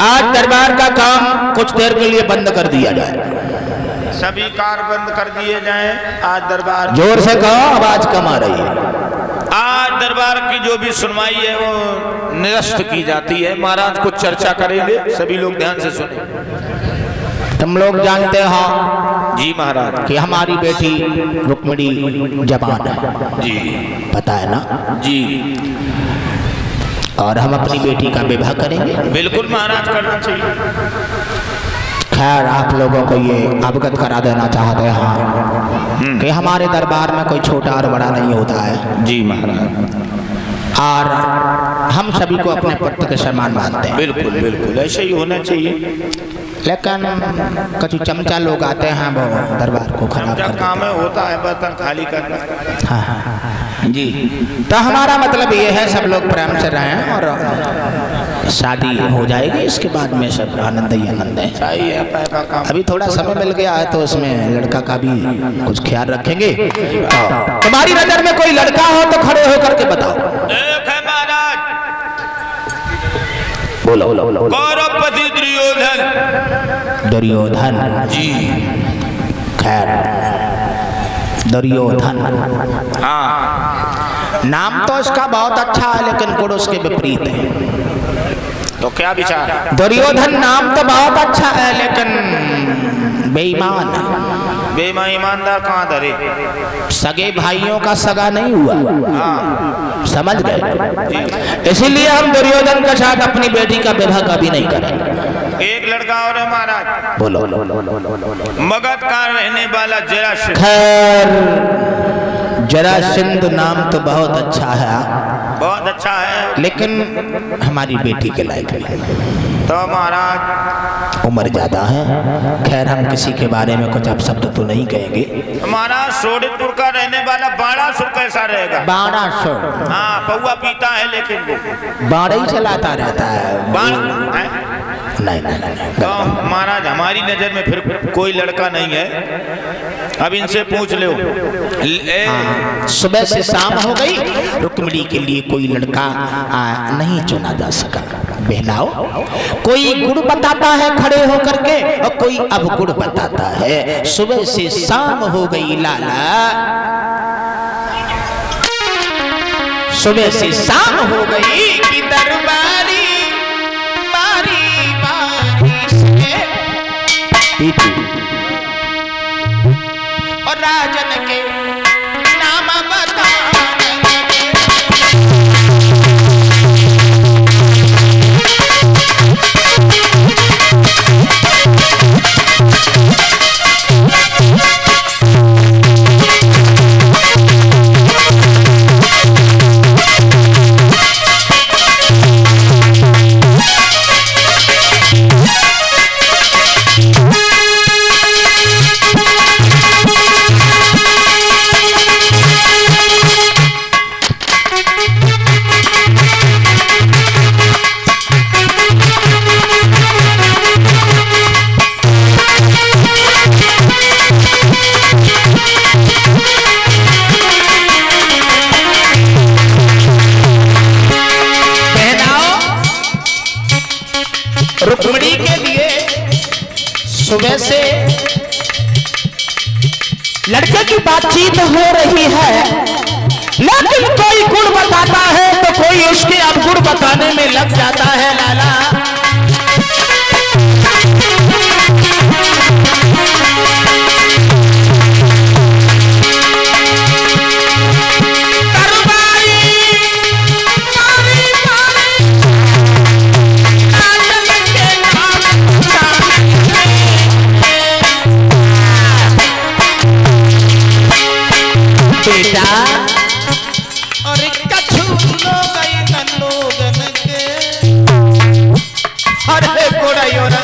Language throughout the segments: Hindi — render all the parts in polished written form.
आज दरबार का काम कुछ देर के लिए बंद कर दिया जाए। सभी कार बंद कर दिए जाएं। आज दरबार, जोर से कहो, आवाज कम आ रही है। आज दरबार की जो भी सुनवाई है वो निरस्त की जाती है। महाराज कुछ चर्चा करेंगे, सभी लोग ध्यान से सुने। तुम लोग जानते हो जी महाराज कि हमारी बेटी रुक्मिणी जवान है, जी पता है ना जी। और हम अपनी बेटी का विवाह करेंगे। बिल्कुल महाराज, करना चाहिए। खैर आप लोगों को ये अवगत करा देना चाहते हैं कि हमारे दरबार में कोई छोटा और बड़ा नहीं होता है। जी महाराज। और हम सभी को अपने पत्र के समान मानते हैं। बिल्कुल बिल्कुल, ऐसे ही होना चाहिए। लेकिन कुछ चमचा लोग आते हैं, वो दरबार को खराब कर काम है, होता है बर्तन खाली करना। हाँ हाँ हाँ जी। तो हमारा मतलब ये है सब लोग प्रेम से रहें और शादी हो जाएगी, इसके बाद में सब आनंद ही आनंद है। अभी थोड़ा समय मिल गया है तो उसमें लड़का का भी कुछ ख्याल रखेंगे। तुम्हारी नजर में कोई लड़का हो तो खड़े होकर के बताओ। बोलो गौरवपति दुर्योधन। दुर्योधन जी। खैर दुर्योधन, हाँ नाम तो इसका बहुत अच्छा है लेकिन गुण उसके विपरीत है। तो क्या विचार है? दुर्योधन नाम तो बहुत अच्छा है लेकिन बेईमान है। बेईमान ईमानदार कहाँ धरे? सगे भाइयों का सगा नहीं हुआ। हाँ। समझ गए? इसीलिए हम दुर्योधन के साथ अपनी बेटी का विवाह कभी नहीं करेंगे। एक लड़का और है महाराज। बोलो। मगध का रहने वाला जरासंध। खैर जरासंध नाम तो बहुत अच्छा है, बहुत अच्छा है, लेकिन हमारी बेटी के लायक नहीं। तो महाराज उम्र ज्यादा है। खैर हम किसी के बारे में कुछ अपशब्द तो नहीं कहेंगे। महाराज सोनितपुर का रहने वाला बाणासुर कैसा रहेगा? बाणासुर, हाँ, पौवा पीता है लेकिन वो बाड़ा ही चलाता रहता है। बाण नहीं। तो महाराज हमारी नजर में फिर कोई लड़का नहीं है। अब इनसे पूछ लो। सुबह से शाम हो गई, रुक्मिणी के लिए कोई लड़का नहीं चुना जा सका। बहनाओ, कोई गुण बताता है खड़े होकर के और कोई अवगुण बताता है। सुबह से शाम हो गई लाला, सुबह से शाम हो गई कि दरबारी बारी बारी से और राजन के नाम बताने लगे। रुक्मिणी के लिए सुबह से लड़के की बातचीत हो रही है, लेकिन कोई गुण बताता है तो कोई उसके अवगुण बताने में लग जाता है। लाला और कछु लो गई नलोगन के, अरे कोड़ायो ना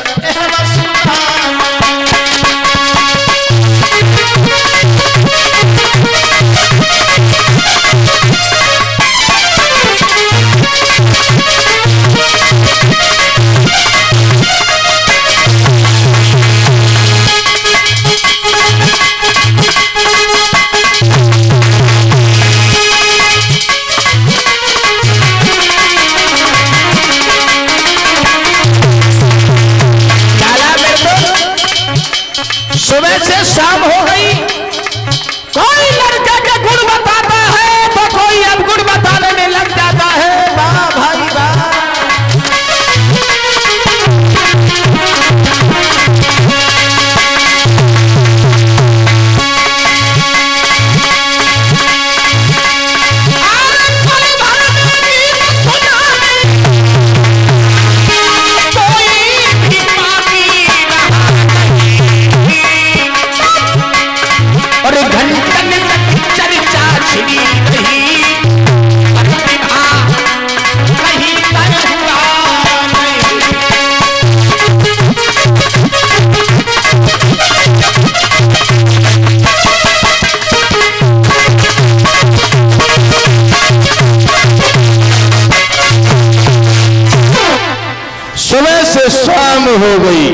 सुबह से शाम हो गई,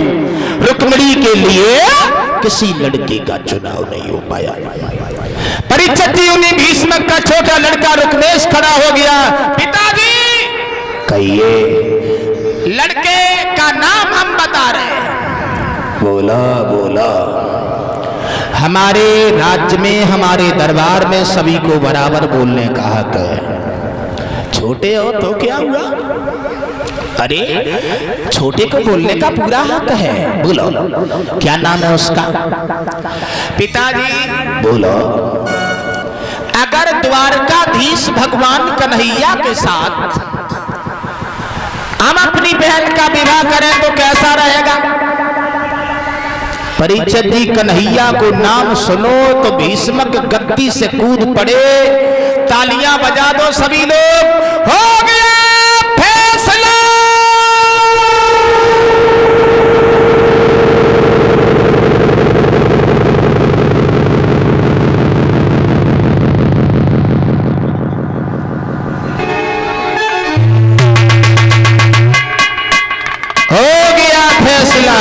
रुक्मिणी के लिए किसी लड़के का चुनाव नहीं हो पाया। परीक्षित जी उन्हीं भीष्म का छोटा लड़का रुक्मेश खड़ा हो गया। पिताजी कहिए, लड़के का नाम हम बता रहे हैं। बोला बोला। हमारे राज्य में, हमारे दरबार में सभी को बराबर बोलने का हक है। छोटे हो तो क्या हुआ? अरे छोटे को बोलने का पूरा हक है। बोलो क्या नाम है उसका? पिताजी बोलो। अगर द्वारकाधीश भगवान कन्हैया के साथ हम अपनी बहन का विवाह करें तो कैसा रहेगा? परीक्षित जी कन्हैया को नाम सुनो तो भीष्मक गद्दी से कूद पड़े। तालियां बजा दो सभी लोग। हो गया फैसला। हो गया फैसला।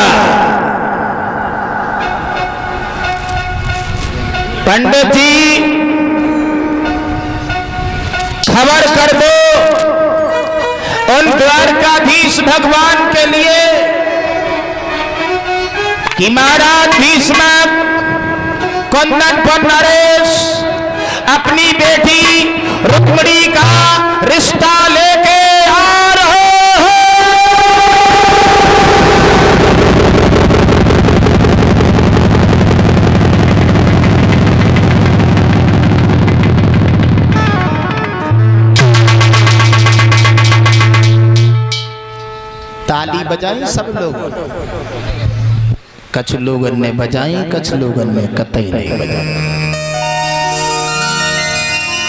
पंडित जी खबर कर दो उन द्वारकाधीश भगवान के लिए कि महाराज भीष्म कुंदन पर नरेश अपनी बेटी रुक्मिणी का रिश्ता लेके आ रहे हैं। ताली बजाई सब लोगों ने। कुछ लोगों ने बजाई, कुछ लोगों ने कतई नहीं बजाई।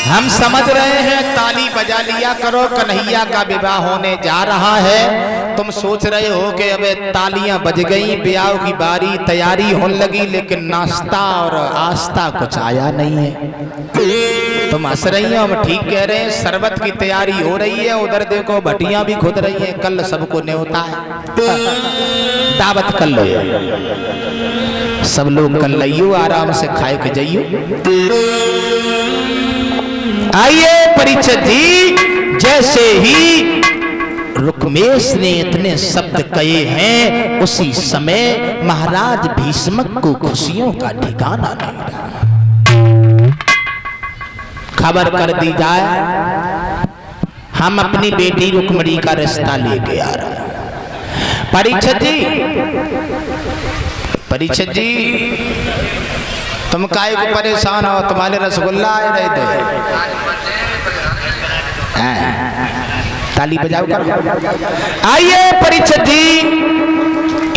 हम समझ रहे हैं ताली बजा लिया करो, कन्हैया का विवाह होने जा रहा है। तुम सोच रहे हो कि अबे तालियां बज गई, ब्याह की बारी तैयारी होने लगी, लेकिन नाश्ता और आस्था कुछ आया नहीं है। तुम हंस रही हो, हम ठीक कह रहे हैं। शरबत की तैयारी हो रही है, उधर देखो भटियां भी खुद रही हैं। कल सबको न्योता है, दावत कर लो। सब लोग कल लियो, आराम से खाए के जाइयो। आइए परीक्षित जी, जैसे ही रुक्मेश ने इतने शब्द कहे हैं, उसी समय महाराज भीष्मक को खुशियों का ठिकाना नहीं रहा। खबर कर दी जाए हम अपनी बेटी रुक्मिणी का रिश्ता लेके आ रहे हैं। परीक्षित जी तुम काहे को परेशान हो? तुम्हारे रसगुल्ला आए रहे थे। ताली बजाओ कर। आइए परीक्षित जी,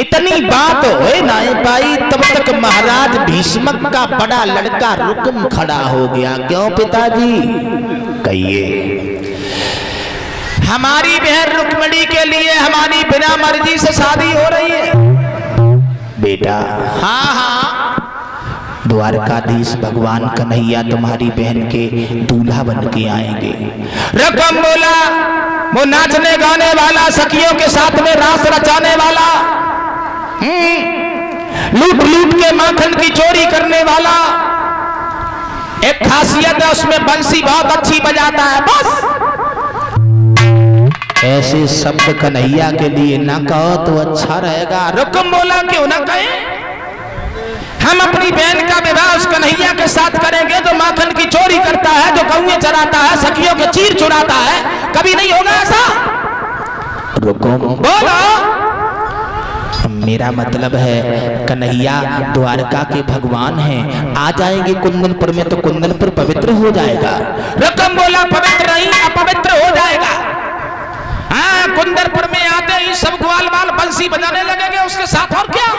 इतनी बात हो ना पाई तब तक महाराज भीष्मक का बड़ा लड़का रुक्म खड़ा हो गया। क्यों पिताजी? कहिए। हमारी बहन रुक्मिणी के लिए हमारी बिना मर्जी से शादी हो रही है। बेटा हाँ हाँ, द्वारकाधीश भगवान कन्हैया तुम्हारी बहन के दूल्हा बन के आएंगे। रकम बोला, वो नाचने गाने वाला, सखियों के साथ में रास रचाने वाला, लूट लूट के माखन की चोरी करने वाला। एक खासियत है उसमें, बंसी बहुत अच्छी बजाता है। बस ऐसे शब्द कन्हैया के लिए ना कहो तो अच्छा रहेगा। रकम बोला, क्यों ना कहें? हम अपनी बहन का विवाह उस कन्हैया के साथ करेंगे जो माखन की चोरी करता है, जो गौएं चराता है, सखियों के चीर चुराता है। कभी नहीं होगा ऐसा। रुको बोलो। मेरा मतलब है कन्हैया द्वारका के भगवान हैं, आ जाएंगे कुंदनपुर में तो कुंदनपुर पवित्र हो जाएगा। रकम बोला, पवित्र नहीं अपवित्र हो जाएगा। हाँ, कुंदनपुर में आते ही सब ग्वाल बाल बंसी बजाने लगेंगे उसके साथ। और क्या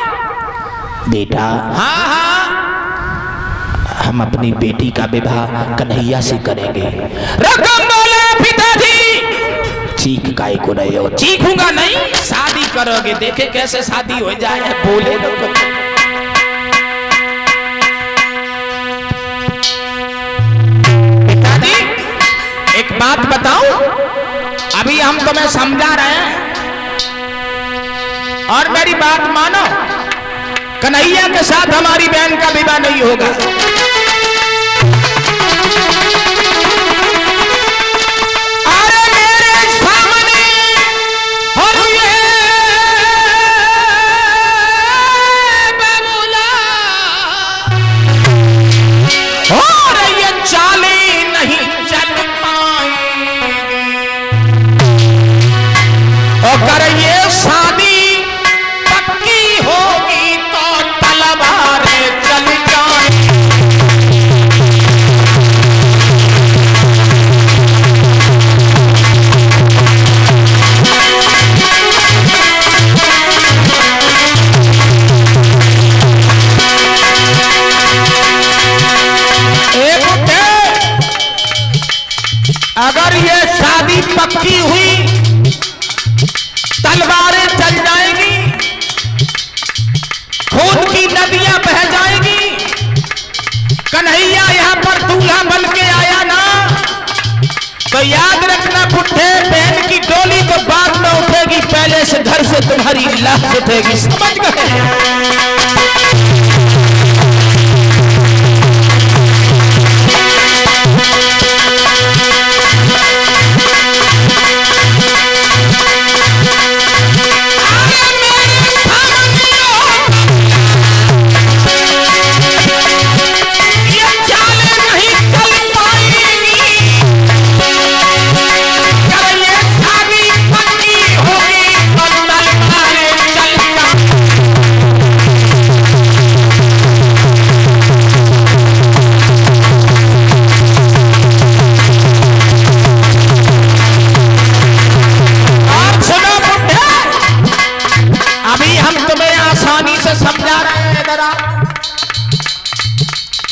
बेटा? हाँ हाँ, हम अपनी बेटी का विवाह कन्हैया से करेंगे। रकम बोले, पिताजी चीख काहे को रहे हो? चीखूंगा नहीं, शादी करोगे, देखे कैसे शादी हो जाए। बोले पिताजी एक बात बताऊं, अभी हम तुम्हें समझा रहे हैं। और मेरी बात मानो, कन्हैया के साथ हमारी बहन का विवाह नहीं होगा। अरे मेरे सामने और ये बबूला और ये चाले नहीं चल पाएंगी, और कर ये शादी पक्की होगी तो तलवारें चल जाएंगी। अगर ये शादी पक्की हुई तलवारें चल जाएंगी, खून की नदियां बह जाएंगी। कन्हैया यहाँ पर दूल्हा बन के आया ना, तो याद रखना बुढ़े, बहन की डोली तो बाद में उठेगी, पहले से घर से तुम्हारी लाश उठेगी, समझ गए?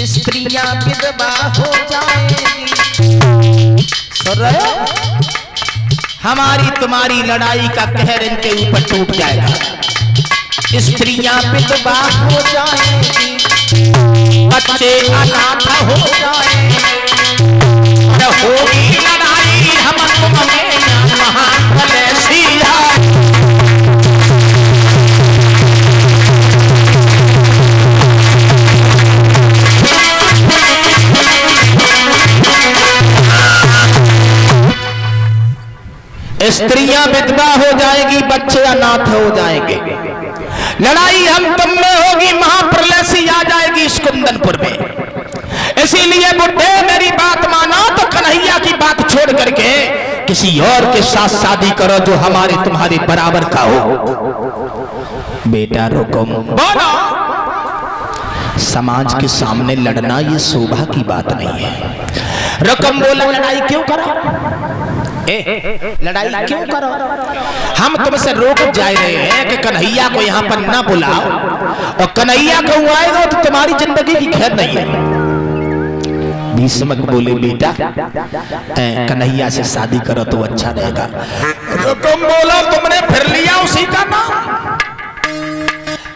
स्त्रियां विधवा हो जाएंगी, सुन रहे हो? हमारी तुम्हारी लड़ाई का कहर इनके ऊपर टूट जाएगा। स्त्रियां विधवा हो जाएंगी, बच्चे अनाथ हो जाएंगे, होगी लड़ाई हम तुम्हें स्त्रियां विधवा हो जाएगी, बच्चे अनाथ हो जाएंगे, लड़ाई हम तुम में होगी, महाप्रलय सी आ जाएगी इस कुंदनपुर में। इसीलिए बुढ़े मेरी बात मानो तो कन्हैया की बात छोड़ करके किसी और के साथ शादी करो जो हमारे तुम्हारे बराबर का हो। बेटा रुको, बोलो। समाज के सामने लड़ना ये शोभा की बात नहीं है। रकम बोला, लड़ाई क्यों करो? लड़ाई क्यों करो? हम तुमसे रोक जाए रहे हैं कि कन्हैया को यहाँ पर ना बुलाओ, और कन्हैया को आएगा तो तुम्हारी जिंदगी की खैर नहीं है। भीष्मक बोले बेटा कन्हैया से शादी करो तो अच्छा रहेगा। रकम बोला, तुमने फिर लिया उसी का नाम,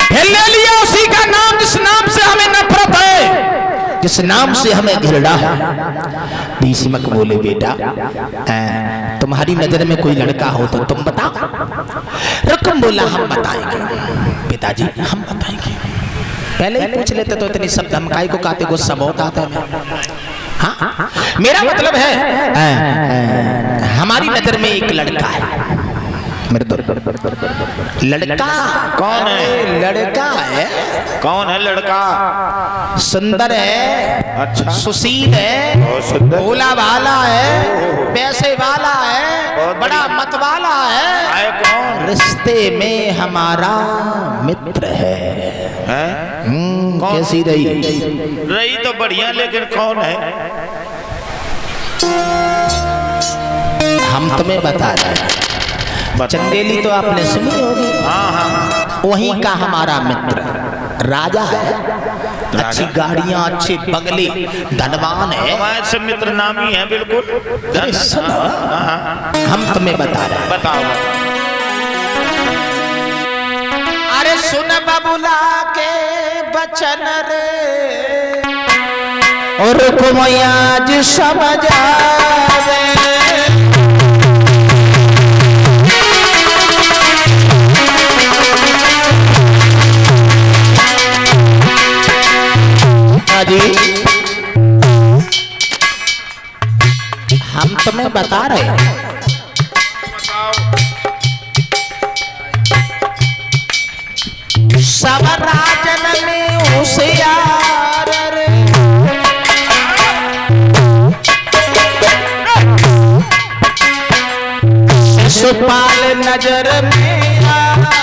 फिर ले लिया उसी का नाम जिस नाम से हमें नफरत है, जिस नाम से हमें घृणा है। भीष्मक बोले बेटा तुम्हारी नजर में कोई लड़का हो तो तुम बताओ। रकम बोला हम बताएंगे पिताजी, हम बताएंगे। पहले ही पूछ लेते तो इतनी सब धमकाई को काते गुस्सा बहुत आता है। हाँ, मेरा मतलब है हमारी नजर में एक लड़का है। मेरे तो लड़का कौन है? लड़का है। कौन है लड़का? सुंदर है, अच्छा, सुशील है, भोला वाला है, पैसे वाला है, बड़ा मत वाला है। कौन? रिश्ते में हमारा मित्र है। कैसी रही? रही तो बढ़िया, लेकिन कौन है? हम तुम्हें बता रहे हैं। चंदेली तो आपने सुनी होगी। हाँ हाँ, वहीं का हमारा मित्र राजा है, अच्छी गाड़ियां, अच्छे बंगले, धनवान है। हमारे से मित्र नामी है बिल्कुल। सुनो, हम तुम्हें बता रहे हैं। बताओ। अरे सुन बबुला के बचन रे, और कुमयाज समझ आवे। हाँ जी, हम तुम्हें बता रहे हैं सब राजन में होशियार रे, शिशुपाल नजर में आवे।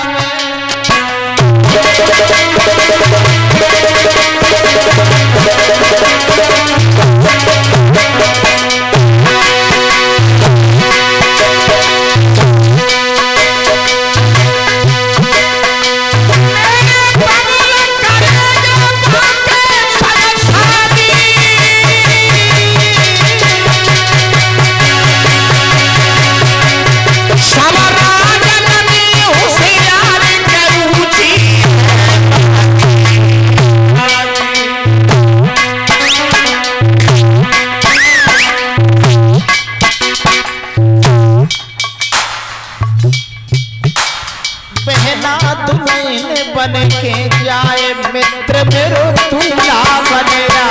बन के जाए मित्र मेरो दूल्हा बनेगा,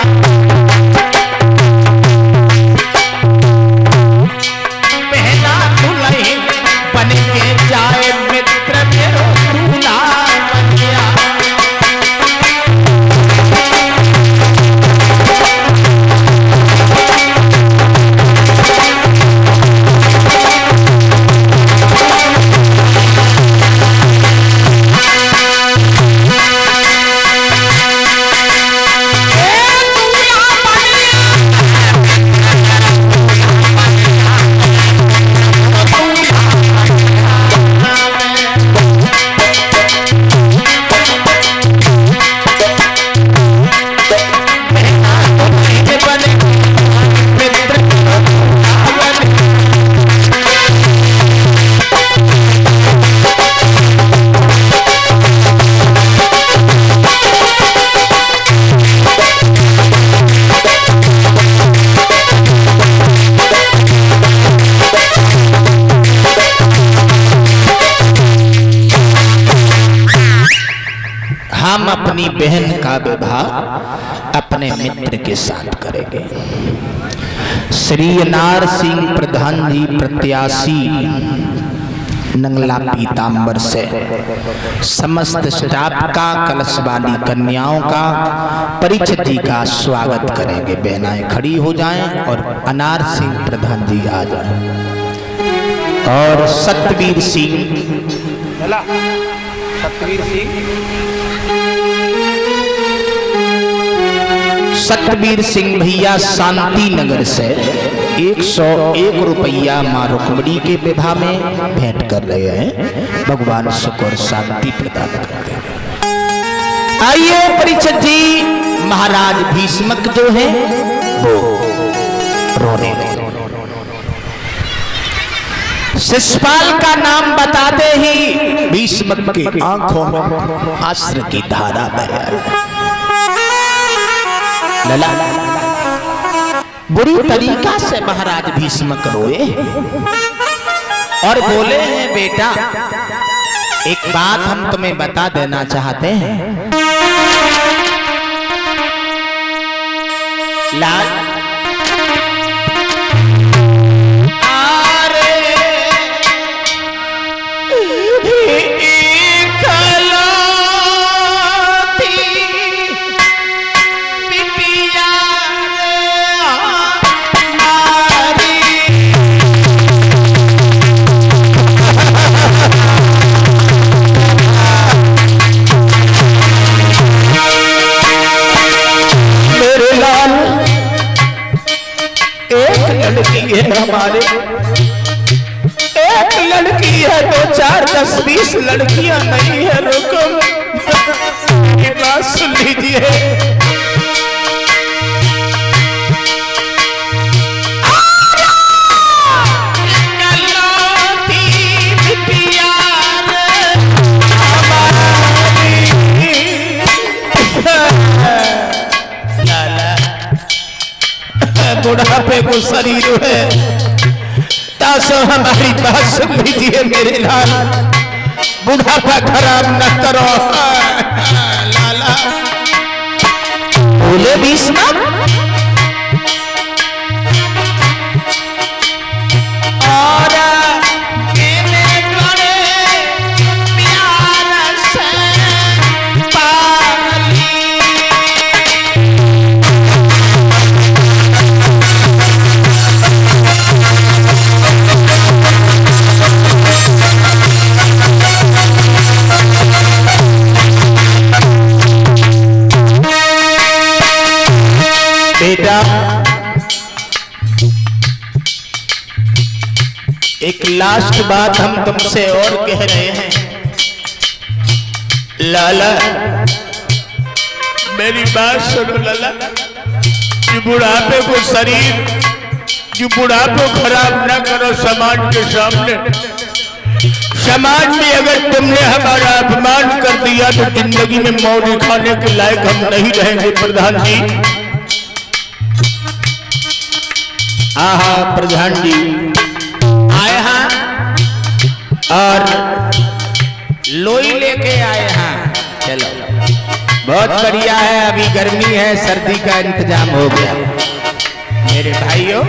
पहला दुल्हन बन के जाए मित्र मेरो दूल्हा बनेगा। हम अपनी बहन का विवाह अपने मित्र के साथ करेंगे। श्री अनार सिंह प्रधान जी प्रत्याशी नंगला पीताम्बर से समस्त स्टाफ का, कलश वाली कन्याओं का, परिचित जी का स्वागत करेंगे। बहनाएं खड़ी हो जाएं और अनार सिंह प्रधान जी आ जाएं और सतवीर सिंह भैया शांति नगर से 101 रुपया मां रुक्मणी के विवाह में भेंट कर रहे हैं। भगवान सुख और शांति प्रदान करते हैं। आइए परिचित जी, महाराज भीष्मक जो है वो रोने लगे। शिशुपाल का नाम बताते ही भीष्मक की आंखों में अश्रु की धारा बह आई। लला बुरी तरीका से महाराज भीष्मक रोए और बोले हैं, बेटा एक बात हम तुम्हें बता देना चाहते हैं। लाल हमारे एक लड़की है, 2 4 10 20 लड़कियां नहीं है। रुको, ये बात सुन लीजिए। बुढ़ापे को शरीर है, तासो हमारी बात सुन लीजिए मेरे लाल, बुढ़ापा खराब न करो। लाला बोले बोले भीष्म और बेटा एक लास्ट बात हम तुमसे और कह रहे हैं। लाला मेरी बात सुनो लाला, जो बुढ़ापे को शरीर, जो बुढ़ापे खराब ना करो समाज के सामने। समाज में अगर तुमने हमारा अपमान कर दिया तो जिंदगी में मौज खाने के लायक हम नहीं रहेंगे प्रधान जी। आहा प्रधान जी आए हैं और लोई लेके आए हैं। चलो बहुत बढ़िया है, अभी गर्मी है, सर्दी का इंतजाम हो गया। मेरे भाइयों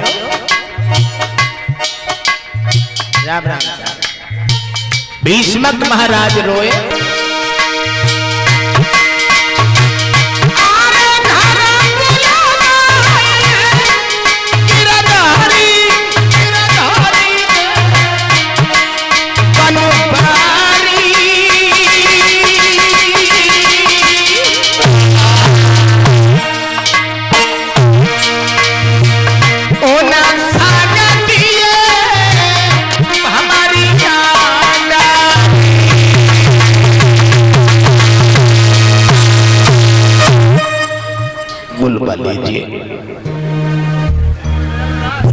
राम राम। भीष्मक महाराज रोए,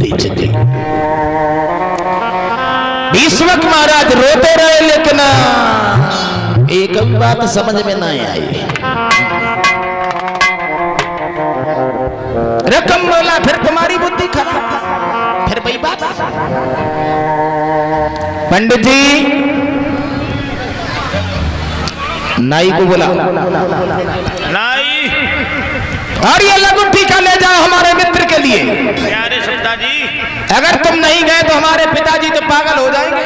लीजिए भीष्मक महाराज रोते रहे, लेकिन एक बात समझ में नहीं आई। रकम बोला फिर तुम्हारी बुद्धि खराब, फिर वही बात। पंडित जी नाई को बोला, नाई और ये लघु टीका ले जाओ हमारे मित्र के लिए। प्यारे पिताजी, अगर तुम नहीं गए तो हमारे पिताजी तो पागल हो जाएंगे,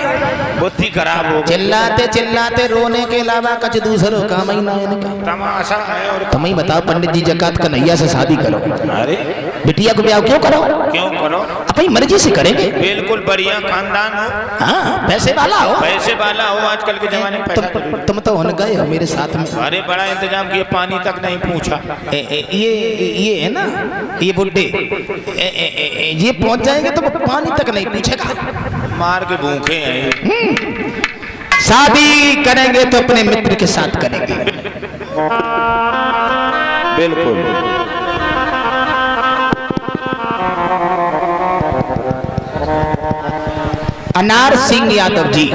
बुद्धि खराब हो। चिल्लाते चिल्लाते रोने के अलावा कुछ दूसरों काम ही ना है इनका। तमाशा है। और तुम ही बताओ पंडित जी, जकात कन्हैया से शादी करो। अरे बिटिया को ब्याह क्यों करो? क्यों करो? अपनी मर्जी से करेंगे। बिल्कुल बढ़िया खानदान हो, हाँ पैसे वाला हो, पैसे वाला हो। आजकल के जमाने में पैसा तुम तो होने गए हो मेरे साथ में। अरे बड़ा इंतजाम किया, पानी तक नहीं पूछा। ये है ना, ये बुड्ढे ये पहुंच जाएंगे तो पानी तक नहीं पूछेगा, मार के भूखे हैं। शादी करेंगे तो अपने मित्र के साथ करेंगे। बिल्कुल अनार सिंह यादव जी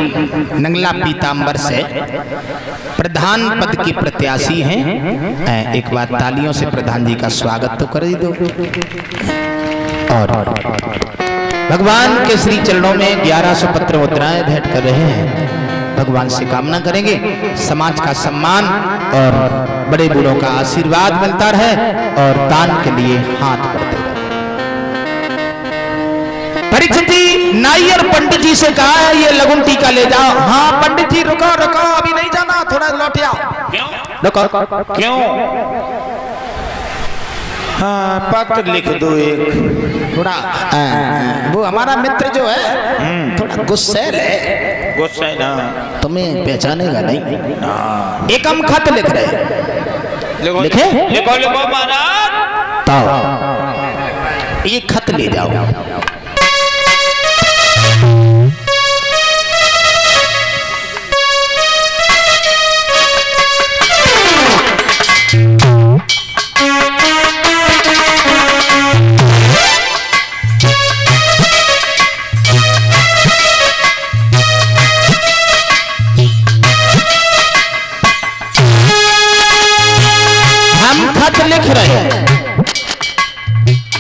नंगला पीताम्बर से प्रधान पद की प्रत्याशी हैं। एक बार तालियों से प्रधान जी का स्वागत तो कर ही दो। और भगवान के श्री चरणों में 1100 पत्र मुद्राएं भेंट कर रहे हैं। भगवान से कामना करेंगे समाज का सम्मान और बड़े बूढ़ों का आशीर्वाद मिलता रहे और दान के लिए हाथ बढ़ते रहे। परीक्षित नाई और पंडित जी से कहा है ये लगुन टीका ले जाओ। हाँ पंडित जी रुको रुको, अभी नहीं जाना, थोड़ा लौट आओ। क्यों? रुको क्यों? हाँ पत्र लिख दो एक। थोड़ा वो हमारा मित्र जो है थोड़ा गुस्सैल है। गुस्सा ना, तुम्हें पहचानेगा नहीं। एक हम खत लिख रहे हैं। लिखे? लिखो लिखो महाराज। तो ये खत ले जाओ। खत लिख रहे हैं,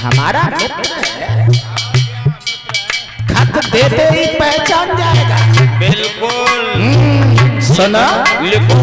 हमारा मित्र है, खत देते ही पहचान जाएगा। बिल्कुल सुना लिखो।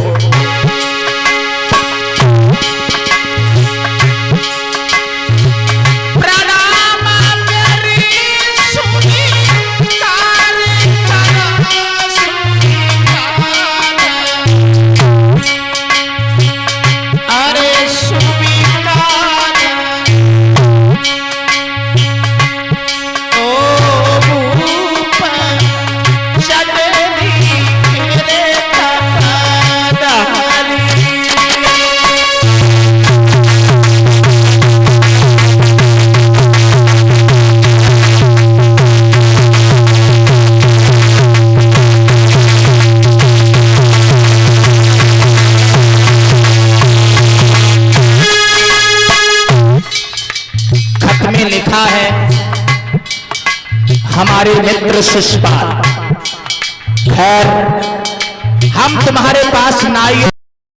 कथा है हमारे मित्र शिषपाल। खैर हम तुम्हारे पास नाई